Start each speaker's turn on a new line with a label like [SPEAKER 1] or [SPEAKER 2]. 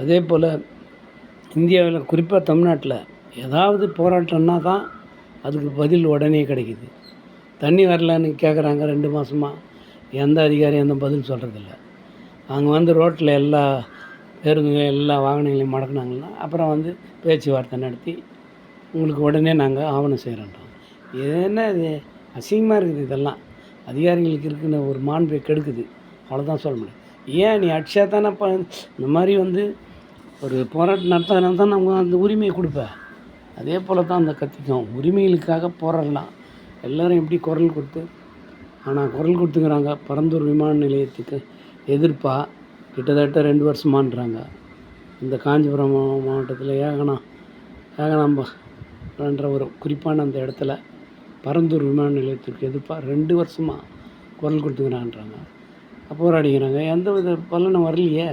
[SPEAKER 1] அதே போல் இந்தியாவில் குறிப்பாக தமிழ்நாட்டில் ஏதாவது போராட்டம்னா தான் அதுக்கு பதில் உடனே கிடைக்கிது. தண்ணி வரலன்னு கேட்குறாங்க 2 மாதமா. எந்த அதிகாரியும் எந்த பதில் சொல்கிறதில்ல. அவங்க வந்து ரோட்டில் எல்லா பேருந்துங்க எல்லா வாகனங்களையும் மடக்குனாங்கன்னா அப்புறம் வந்து பேச்சுவார்த்தை நடத்தி உங்களுக்கு உடனே நாங்கள் ஆவணம் செய்கிறோன்றோம். என்ன இது அசிங்கமாக இருக்குது இதெல்லாம். அதிகாரிகளுக்கு இருக்கிற ஒரு மாண்பை கெடுக்குது. அவ்வளோதான் சொல்ல முடியும். ஏன் நீ அடிச்சா தானே இந்த மாதிரி வந்து ஒரு போராட்டம் நடத்தினா தான் நம்ம அந்த உரிமையை கொடுப்பேன். அதே போல் தான் அந்த கத்திக்கும் உரிமைகளுக்காக போராடலாம். எல்லோரும் எப்படி குரல் கொடுத்து ஆனால் குரல் கொடுத்துக்கிறாங்க. பரந்தூர் விமான நிலையத்துக்கு எதிர்ப்பாக கிட்டத்தட்ட 2 வருஷமான்றாங்க. இந்த காஞ்சிபுரம் மாவட்டத்தில் ஏகனாம்பன்ற ஒரு குறிப்பான அந்த இடத்துல பரந்தூர் விமான நிலையத்திற்கு எதிர்ப்பாக 2 வருஷமாக குரல் கொடுத்துக்கிறான்றாங்க, போராடிக்கிறாங்க. எந்த வித பலனும் வரலையே.